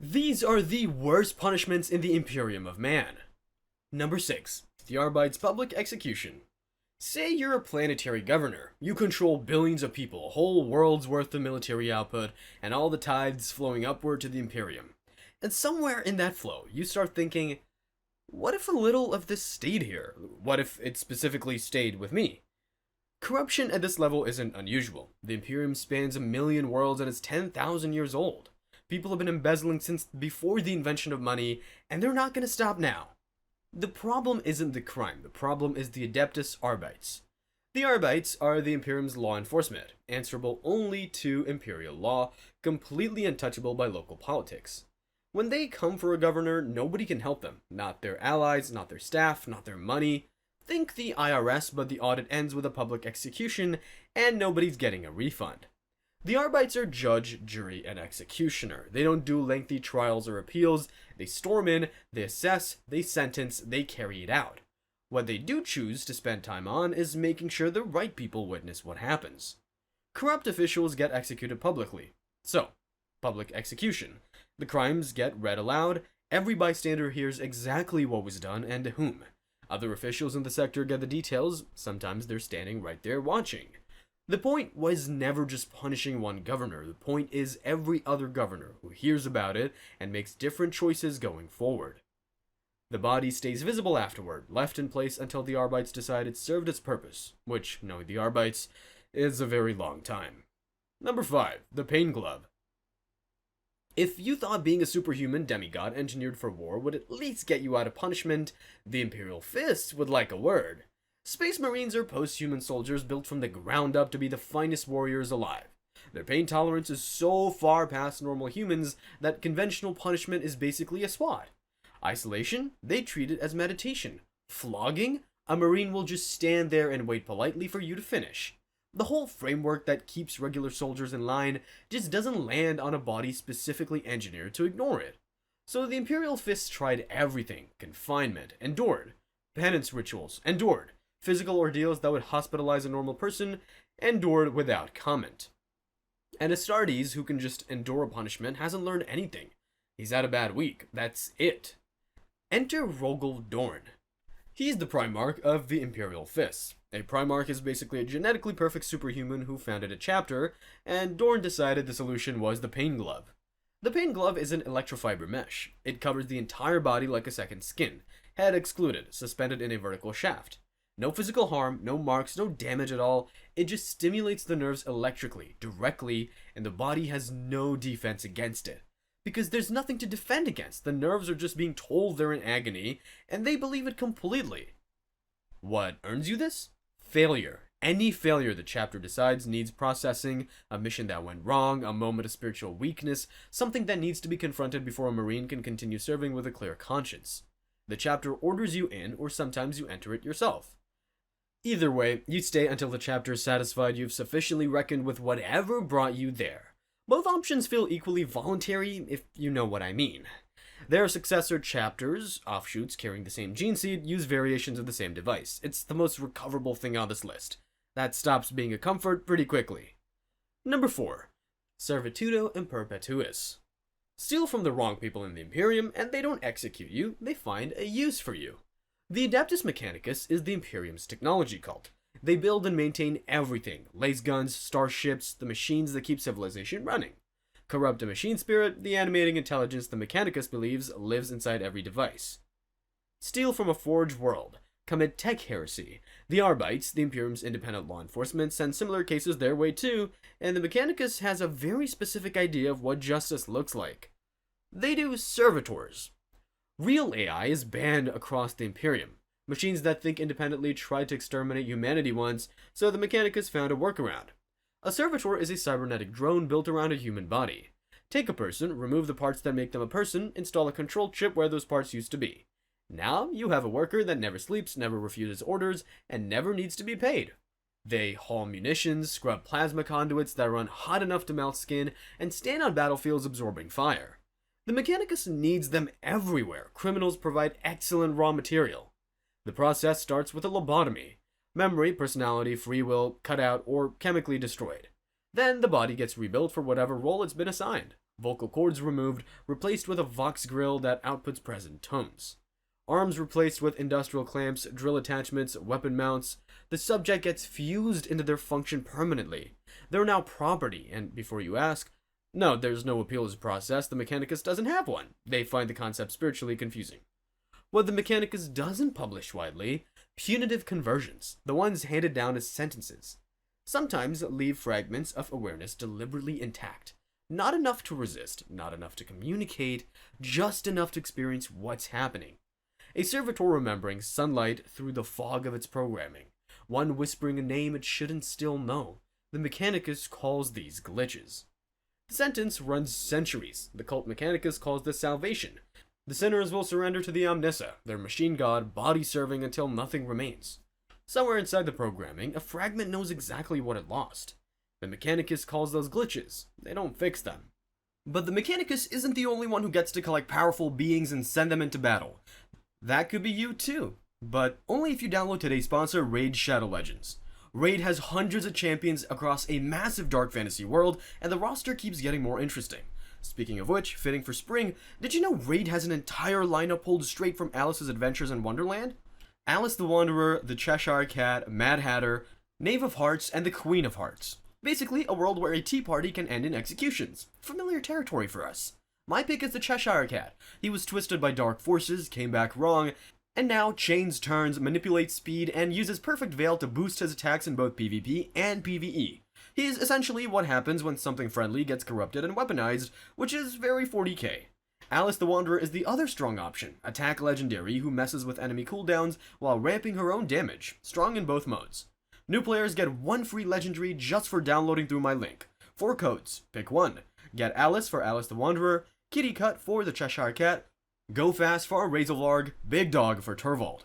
These are the worst punishments in the Imperium of Man. Number 6. The arbites public execution. Say you're a planetary governor. You control billions of people, a whole world's worth of military output, and all the tides flowing upward to the Imperium. And somewhere in that flow, you start thinking, what if a little of this stayed here? What if it specifically stayed with me? Corruption at this level isn't unusual. The Imperium spans 1,000,000 worlds and is 10,000 years old. People have been embezzling since before the invention of money, and they're not going to stop now. The problem isn't the crime, the problem is the Adeptus Arbites. The Arbites are the Imperium's law enforcement, answerable only to Imperial law, completely untouchable by local politics. When they come for a governor, nobody can help them. Not their allies, not their staff, not their money. Think the IRS, but the audit ends with a public execution, and nobody's getting a refund. The Arbites are judge, jury, and executioner. They don't do lengthy trials or appeals. They storm in, they assess, they sentence, they carry it out. What they do choose to spend time on is making sure the right people witness what happens. Corrupt officials get executed publicly. So, public execution. The crimes get read aloud. Every bystander hears exactly what was done and to whom. Other officials in the sector get the details. Sometimes they're standing right there watching. The point was never just punishing one governor. The point is every other governor who hears about it and makes different choices going forward. The body stays visible afterward, left in place until the arbites decide it served its purpose, which, knowing the arbites, is a very long time. Number 5. The Pain Glove. If you thought being a superhuman demigod engineered for war would at least get you out of punishment, the Imperial Fist would like a word. Space Marines are post-human soldiers built from the ground up to be the finest warriors alive. Their pain tolerance is so far past normal humans that conventional punishment is basically a swat. Isolation? They treat it as meditation. Flogging? A Marine will just stand there and wait politely for you to finish. The whole framework that keeps regular soldiers in line just doesn't land on a body specifically engineered to ignore it. So the Imperial Fists tried everything. Confinement, endured. Penance rituals, endured. Physical ordeals that would hospitalize a normal person, endured without comment. And Astartes, who can just endure a punishment, hasn't learned anything. He's had a bad week. That's it. Enter Rogel Dorn. He's the Primarch of the Imperial Fists. A Primarch is basically a genetically perfect superhuman who founded a chapter, and Dorn decided the solution was the Pain Glove. The Pain Glove is an electrofiber mesh. It covers the entire body like a second skin, head excluded, suspended in a vertical shaft. No physical harm, no marks, no damage at all. It just stimulates the nerves electrically, directly, and the body has no defense against it. Because there's nothing to defend against. The nerves are just being told they're in agony, and they believe it completely. What earns you this? Failure. Any failure the chapter decides needs processing, a mission that went wrong, a moment of spiritual weakness, something that needs to be confronted before a Marine can continue serving with a clear conscience. The chapter orders you in, or sometimes you enter it yourself. Either way, you stay until the chapter is satisfied you've sufficiently reckoned with whatever brought you there. Both options feel equally voluntary, if you know what I mean. Their successor chapters, offshoots carrying the same gene seed, use variations of the same device. It's the most recoverable thing on this list. That stops being a comfort pretty quickly. Number 4. Servitudo and perpetuis. Steal from the wrong people in the Imperium, and they don't execute you, they find a use for you. The Adeptus Mechanicus is the Imperium's technology cult. They build and maintain everything, laser guns, starships, the machines that keep civilization running. Corrupt a machine spirit, the animating intelligence the Mechanicus believes lives inside every device. Steal from a forged world. Commit tech heresy. The Arbites, the Imperium's independent law enforcement, send similar cases their way too, and the Mechanicus has a very specific idea of what justice looks like. They do servitors. Real AI is banned across the Imperium. Machines that think independently tried to exterminate humanity once, so the Mechanicus found a workaround. A servitor is a cybernetic drone built around a human body. Take a person, remove the parts that make them a person, install a control chip where those parts used to be. Now you have a worker that never sleeps, never refuses orders, and never needs to be paid. They haul munitions, scrub plasma conduits that run hot enough to melt skin, and stand on battlefields absorbing fire. The Mechanicus needs them everywhere. Criminals provide excellent raw material. The process starts with a lobotomy. Memory, personality, free will, cut out, or chemically destroyed. Then the body gets rebuilt for whatever role it's been assigned. Vocal cords removed, replaced with a Vox grill that outputs present tones. Arms replaced with industrial clamps, drill attachments, weapon mounts. The subject gets fused into their function permanently. They're now property, and before you ask, no, there's no appeals process, the Mechanicus doesn't have one. They find the concept spiritually confusing. What the Mechanicus doesn't publish widely, punitive conversions, the ones handed down as sentences. Sometimes leave fragments of awareness deliberately intact. Not enough to resist, not enough to communicate, just enough to experience what's happening. A servitor remembering sunlight through the fog of its programming. One whispering a name it shouldn't still know. The Mechanicus calls these glitches. The sentence runs centuries. The cult Mechanicus calls this salvation. The sinners will surrender to the Omnissa, their machine god, body serving until nothing remains. Somewhere inside the programming, a fragment knows exactly what it lost. The Mechanicus calls those glitches. They don't fix them. But the Mechanicus isn't the only one who gets to collect powerful beings and send them into battle. That could be you too, but only if you download today's sponsor, Raid Shadow Legends. Raid has hundreds of champions across a massive dark fantasy world, and the roster keeps getting more interesting. Speaking of which, fitting for spring, did you know Raid has an entire lineup pulled straight from Alice's Adventures in Wonderland? Alice the Wanderer, the Cheshire Cat, Mad Hatter, Knave of Hearts, and the Queen of Hearts. Basically, a world where a tea party can end in executions. Familiar territory for us. My pick is the Cheshire Cat. He was twisted by dark forces, came back wrong, and now chains turns, manipulates speed, and uses Perfect Veil to boost his attacks in both PvP and PvE. He is essentially what happens when something friendly gets corrupted and weaponized, which is very 40k. Alice the Wanderer is the other strong option, attack legendary who messes with enemy cooldowns while ramping her own damage, strong in both modes. New players get one free legendary just for downloading through my link. 4 codes, pick one. Get Alice for Alice the Wanderer, KITTYCUT for the Cheshire Cat, GOFAST for BIGDAWG, BIGDAWG for Turvold.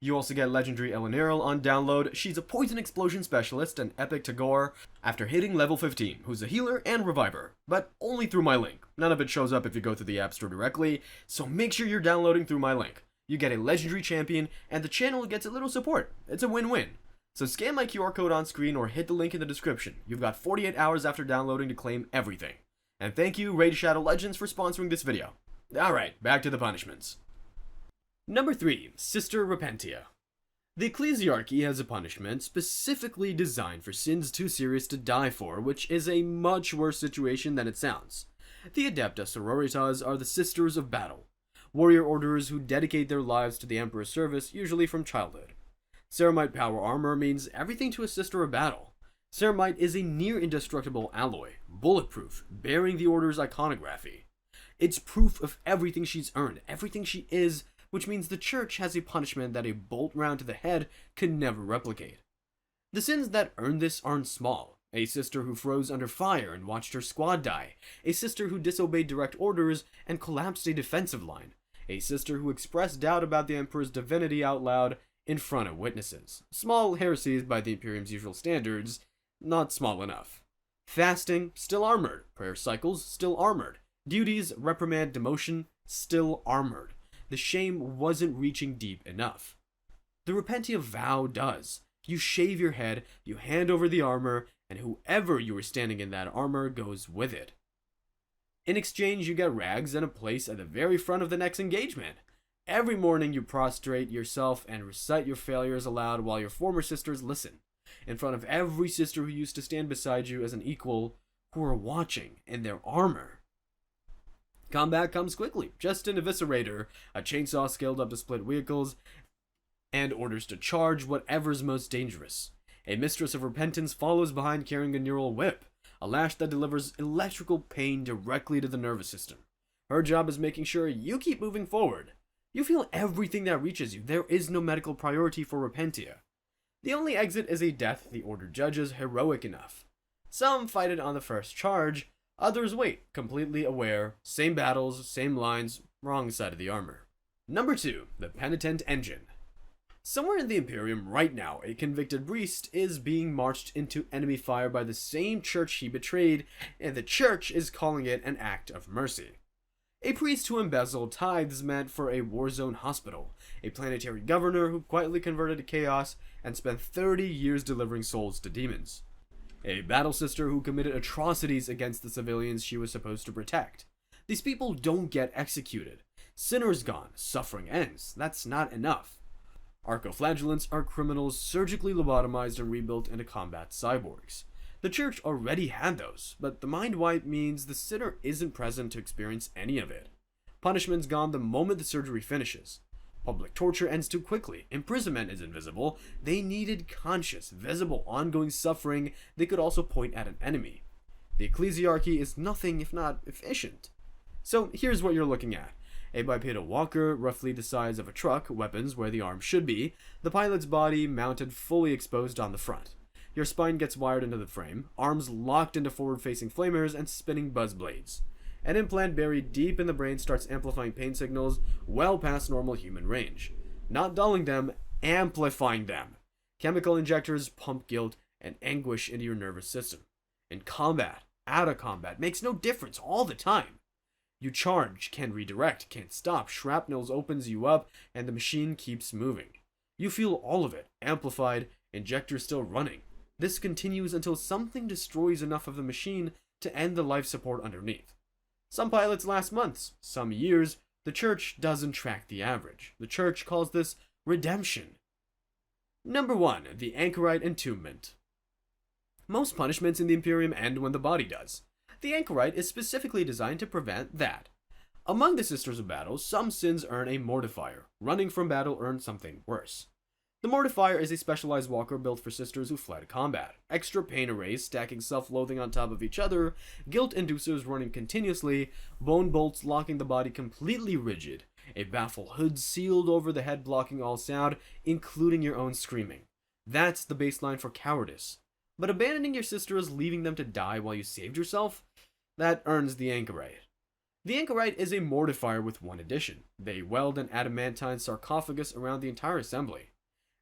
You also get legendary Elenaril on download. She's a poison explosion specialist and epic Tagoar after hitting level 15, who's a healer and reviver, but only through my link. None of it shows up if you go to the App Store directly, so make sure you're downloading through my link. You get a legendary champion, and the channel gets a little support. It's a win-win. So scan my QR code on screen or hit the link in the description. You've got 48 hours after downloading to claim everything. And thank you, Raid Shadow Legends, for sponsoring this video. Alright, back to the punishments. Number 3. Sister Repentia. The Ecclesiarchy has a punishment specifically designed for sins too serious to die for, which is a much worse situation than it sounds. The Adepta Sororitas are the Sisters of Battle, warrior orders who dedicate their lives to the Emperor's service, usually from childhood. Ceramite power armor means everything to a Sister of Battle. Ceramite is a near-indestructible alloy, bulletproof, bearing the Order's iconography. It's proof of everything she's earned, everything she is, which means the Church has a punishment that a bolt round to the head can never replicate. The sins that earn this aren't small. A sister who froze under fire and watched her squad die. A sister who disobeyed direct orders and collapsed a defensive line. A sister who expressed doubt about the Emperor's divinity out loud in front of witnesses. Small heresies by the Imperium's usual standards, not small enough. Fasting, still armored. Prayer cycles, still armored. Duties, reprimand, demotion, still armored. The shame wasn't reaching deep enough. The Repentia vow does. You shave your head, you hand over the armor, and whoever you were standing in that armor goes with it. In exchange, you get rags and a place at the very front of the next engagement. Every morning you prostrate yourself and recite your failures aloud while your former sisters listen, in front of every sister who used to stand beside you as an equal, who are watching in their armor. Combat comes quickly, just an eviscerator, a chainsaw scaled up to split vehicles, and orders to charge whatever's most dangerous. A mistress of repentance follows behind carrying a neural whip, a lash that delivers electrical pain directly to the nervous system. Her job is making sure you keep moving forward. You feel everything that reaches you. There is no medical priority for Repentia. The only exit is a death the Order judges heroic enough. Some fight it on the first charge, others wait, completely aware, same battles, same lines, wrong side of the armor. Number 2, the Penitent Engine. Somewhere in the Imperium right now, a convicted priest is being marched into enemy fire by the same church he betrayed, and the church is calling it an act of mercy. A priest who embezzled tithes meant for a war zone hospital, a planetary governor who quietly converted to chaos and spent 30 years delivering souls to demons. a battle sister who committed atrocities against the civilians she was supposed to protect. These people don't get executed. Sinners gone, suffering ends. That's not enough. Archoflagellants are criminals surgically lobotomized and rebuilt into combat cyborgs. The church already had those, but the mind wipe means the sinner isn't present to experience any of it. Punishment's gone the moment the surgery finishes. Public torture ends too quickly. Imprisonment is invisible. They needed conscious, visible, ongoing suffering they could also point at an enemy. The ecclesiarchy is nothing if not efficient. So here's what you're looking at. A bipedal walker, roughly the size of a truck, weapons where the arm should be, the pilot's body mounted fully exposed on the front. Your spine gets wired into the frame, arms locked into forward-facing flamers and spinning buzz blades. An implant buried deep in the brain starts amplifying pain signals well past normal human range. Not dulling them, amplifying them. Chemical injectors pump guilt and anguish into your nervous system. In combat, out of combat, makes no difference all the time. You charge, can redirect, can't stop, shrapnels opens you up, and the machine keeps moving. You feel all of it, amplified, injectors still running. This continues until something destroys enough of the machine to end the life support underneath. Some pilots last months, some years. The church doesn't track the average. The church calls this redemption. Number 1. The anchorite entombment. Most punishments in the Imperium end when the body does. The anchorite is specifically designed to prevent that. Among the Sisters of Battle, some sins earn a mortifier. Running from battle earns something worse. The mortifier is a specialized walker built for sisters who fled combat. Extra pain arrays stacking self-loathing on top of each other, guilt inducers running continuously, bone bolts locking the body completely rigid, a baffle hood sealed over the head blocking all sound, including your own screaming. That's the baseline for cowardice. But abandoning your sister is leaving them to die while you saved yourself? That earns the anchorite. The anchorite is a mortifier with one addition. They weld an adamantine sarcophagus around the entire assembly.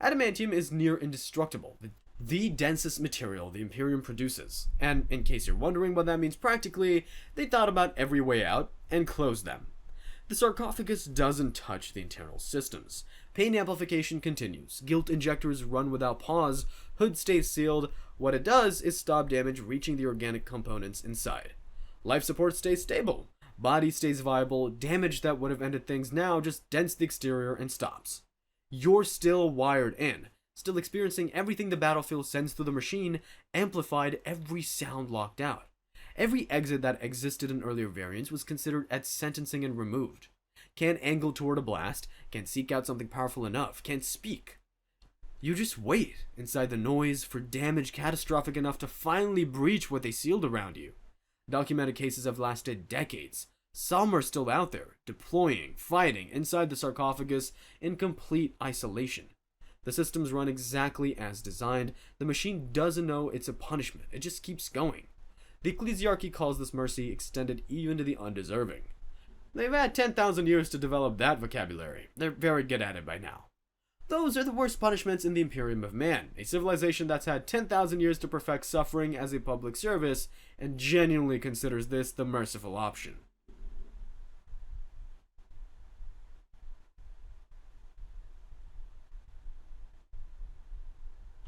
Adamantium is near indestructible, the densest material the Imperium produces, and in case you're wondering what that means practically, they thought about every way out and closed them. The sarcophagus doesn't touch the internal systems. Pain amplification continues, guilt injectors run without pause, hood stays sealed. What it does is stop damage reaching the organic components inside. Life support stays stable, body stays viable, damage that would have ended things now just dents the exterior and stops. You're still wired in, still experiencing everything the battlefield sends through the machine, amplified, every sound locked out. Every exit that existed in earlier variants was considered as sentencing and removed. Can't angle toward a blast, can't seek out something powerful enough, can't speak. You just wait inside the noise for damage catastrophic enough to finally breach what they sealed around you. Documented cases have lasted decades. Some are still out there, deploying, fighting inside the sarcophagus in complete isolation. The systems run exactly as designed. The machine doesn't know it's a punishment. It just keeps going. The ecclesiarchy calls this mercy extended even to the undeserving. They've had 10,000 years to develop that vocabulary. They're very good at it by now. Those are the worst punishments in the Imperium of Man, a civilization that's had 10,000 years to perfect suffering as a public service and genuinely considers this the merciful option.